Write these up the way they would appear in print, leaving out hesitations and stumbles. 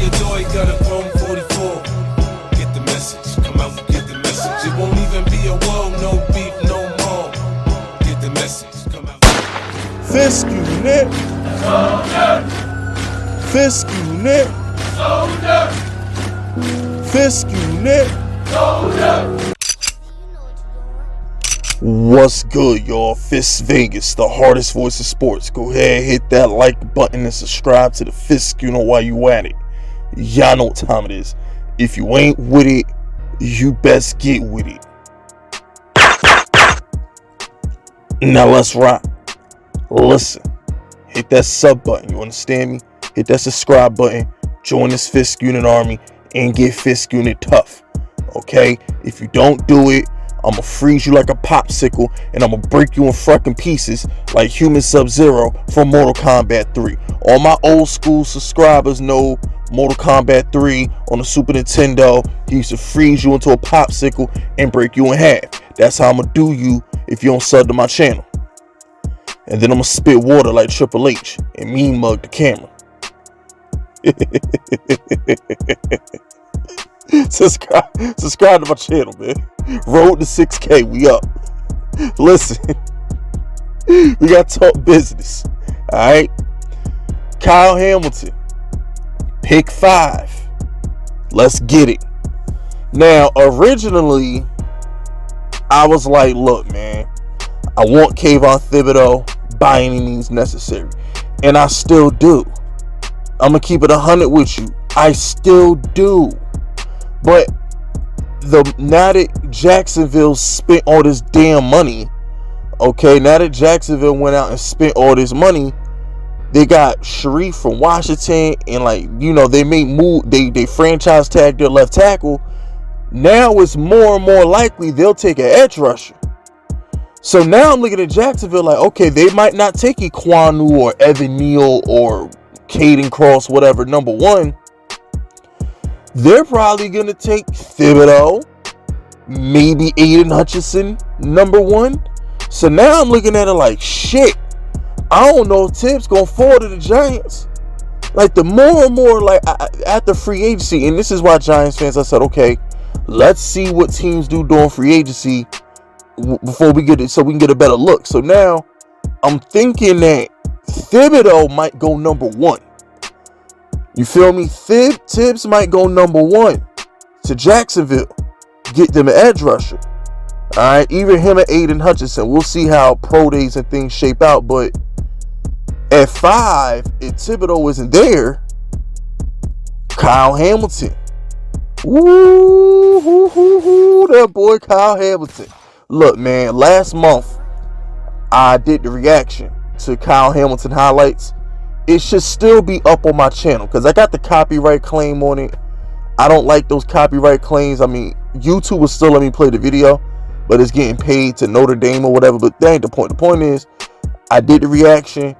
your door, he got a chrome 44. Get the message, come out and get the message. It won't even be a whoa, no beef, no more. Get the message, come out. Fisk unit. Soldier! Fisk unit. Soldier! Fisk unit. Soldier! What's good, y'all? Fisk Vegas, the hardest voice of sports. Go ahead, hit that like button and subscribe to the Fisk unit while you at it. Y'all know what time it is. If you ain't with it, you best get with it. Now let's rock. Listen, hit that sub button, you understand me? Hit that subscribe button, join this Fisk unit army, and get Fisk unit tough. Okay? If you don't do it, I'm gonna freeze you like a popsicle, and I'm gonna break you in fucking pieces like Human Sub-Zero from Mortal Kombat 3. All my old school subscribers know Mortal Kombat 3 on the Super Nintendo. He used to freeze you into a popsicle and break you in half. That's how I'm gonna do you if you don't sub to my channel. And then I'm gonna spit water like Triple H and mean mug the camera. Subscribe to my channel, man. Road to 6K, we up. Listen, we got to talk business. Alright, Kyle Hamilton, pick 5. Let's get it. Now, originally, I was like, look, man, I want Kayvon Thibodeau by any means necessary, and I still do. I'm gonna keep it 100 with you. I still do. But now that Jacksonville spent all this damn money, okay, now that Jacksonville went out and spent all this money, they got Sharif from Washington, and they made move, they franchise tagged their left tackle. Now it's more and more likely they'll take an edge rusher. So now I'm looking at Jacksonville like, okay, they might not take Ekwonu or Evan Neal or Caden Cross, whatever, number 1. They're probably going to take Thibodeau, maybe Aiden Hutchinson, number 1. So now I'm looking at it like, shit, I don't know if Tibbs going to fall to the Giants. Like, the more and more, after free agency, and this is why Giants fans, I said, okay, let's see what teams do during free agency before we get it, so we can get a better look. So now I'm thinking that Thibodeau might go number 1. You feel me? Tibbs might go number 1 to Jacksonville. Get them an edge rusher. Alright, even him and Aiden Hutchinson. We'll see how pro days and things shape out. But at 5, if Thibodeau isn't there, Kyle Hamilton. Woo, that boy Kyle Hamilton. Look, man, last month I did the reaction to Kyle Hamilton highlights. It should still be up on my channel because I got the copyright claim on it. I don't like those copyright claims. I mean, YouTube will still let me play the video, but it's getting paid to Notre Dame or whatever. But that ain't the point. The point is, I did the reaction.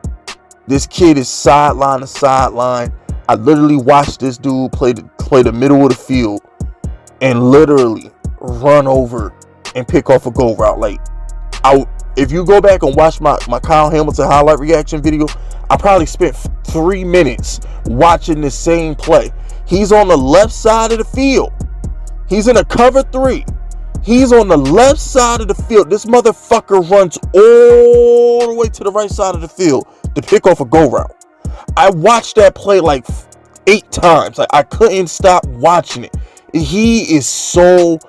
This kid is sideline to sideline. I literally watched this dude play the middle of the field and literally run over and pick off a goal route. If you go back and watch my Kyle Hamilton highlight reaction video, I probably spent 3 minutes watching the same play. He's on the left side of the field. He's in a cover 3. He's on the left side of the field. This motherfucker runs all the way to the right side of the field to pick off a goal route. I watched that play like 8 times. I couldn't stop watching it. He is so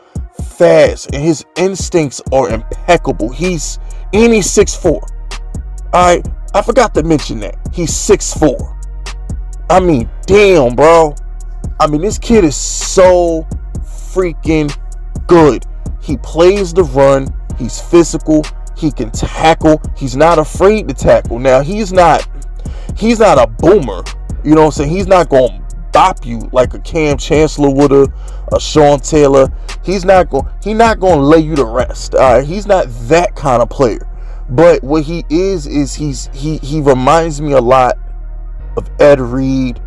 fast and his instincts are impeccable. He's 6'4". Alright, I forgot to mention that. He's 6'4". I mean, damn, bro. I mean, this kid is so freaking good. He plays the run. He's physical. He can tackle. He's not afraid to tackle. Now, he's not a boomer. You know what I'm saying? He's not going to bop you like a Cam Chancellor would have, a Sean Taylor. He's not going to lay you to rest. He's not that kind of player. But what he is he reminds me a lot of Ed Reed.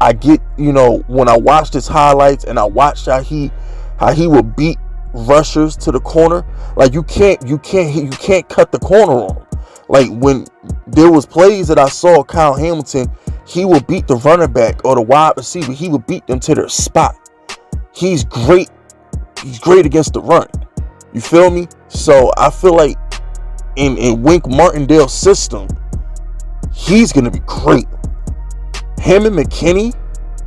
I get, when I watched his highlights and I watched how he would beat rushers to the corner. Like you can't cut the corner on him. Like when there was plays that I saw Kyle Hamilton, He will beat the running back or the wide receiver. He will beat them to their spot. He's great. He's great against the run. You feel me? So I feel like in Wink Martindale's system, he's going to be great. Him and Mckinney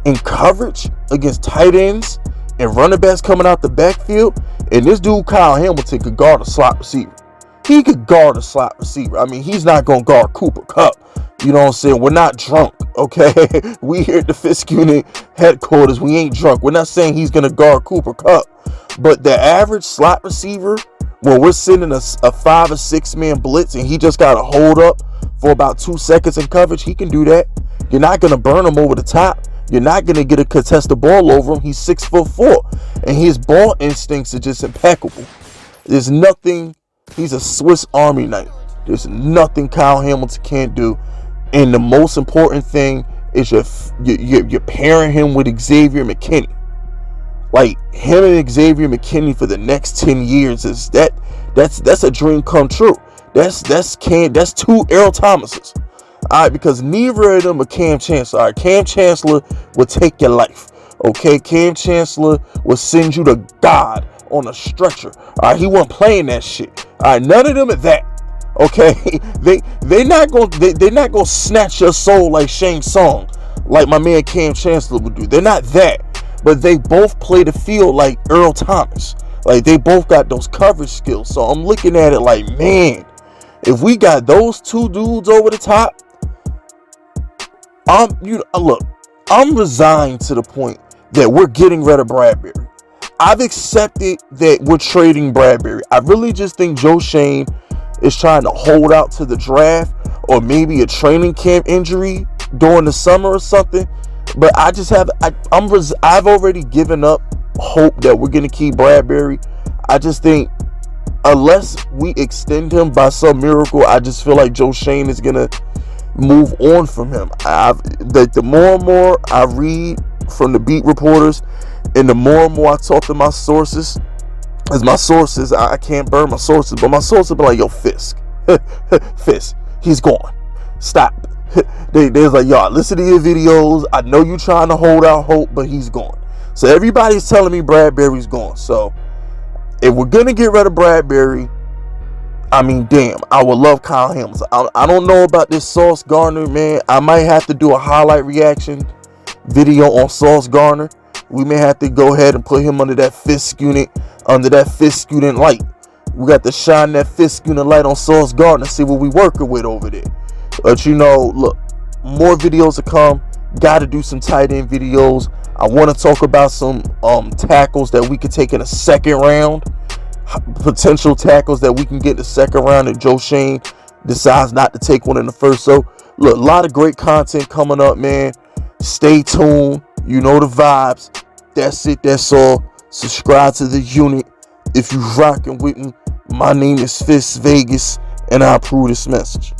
in coverage against tight ends and running backs coming out the backfield. And this dude, Kyle Hamilton, could guard a slot receiver. He could guard a slot receiver. I mean, he's not going to guard Cooper Kupp. You know what I'm saying? We're not drunk, okay? We here at the Fisk Unit headquarters. We ain't drunk. We're not saying he's going to guard Cooper Kupp. But the average slot receiver, when we're sending a 5 or 6 man blitz and he just got to hold up for about 2 seconds in coverage, he can do that. You're not going to burn him over the top. You're not going to get a contested ball over him. He's 6'4", and his ball instincts are just impeccable. There's nothing. He's a Swiss Army knife. There's nothing Kyle Hamilton can't do. And the most important thing is you're pairing him with Xavier McKinney. Like him and Xavier McKinney for the next 10 years that's a dream come true. That's 2 Earl Thomases. All right, because neither of them are Cam Chancellor. All right, Cam Chancellor will take your life. Okay, Cam Chancellor will send you to God on a stretcher. All right, he wasn't playing that shit. All right, none of them are that. Okay, they're not gonna snatch your soul like Shane Song, like my man Cam Chancellor would do. They're not that, but they both play the field like Earl Thomas. Like they both got those coverage skills. So I'm looking at it like, man, if we got those 2 dudes over the top, I'm resigned to the point that we're getting rid of Bradbury. I've accepted that we're trading Bradbury. I really just think Joe Shane is trying to hold out to the draft or maybe a training camp injury during the summer or something. But I've already given up hope that we're going to keep Bradbury. I just think unless we extend him by some miracle, I just feel like Joe Shane is going to move on from him. The more and more I read from the beat reporters and the more and more I talk to my sources, as my sources, I can't burn my sources, but my sources be like, yo, Fisk, he's gone. Stop. They're like, yo, I listen to your videos. I know you trying to hold out hope, but he's gone. So everybody's telling me Bradbury's gone. So if we're going to get rid of Bradbury, I mean, damn, I would love Kyle Hamilton. I don't know about this Sauce Gardner, man. I might have to do a highlight reaction video on Sauce Gardner. We may have to go ahead and put him under that Fisk unit light. We got to shine that Fisk unit light on Sauce Gardner, see what we working with over there. But look, more videos to come. Got to do some tight end videos. I want to talk about some tackles that we could take in a second round. Potential tackles that we can get in the second round if Joe Shane decides not to take one in the first. So, look, a lot of great content coming up, man. Stay tuned. You know the vibes. That's it. That's all. Subscribe to the unit. If you rocking with me, my name is Fist Vegas, and I approve this message.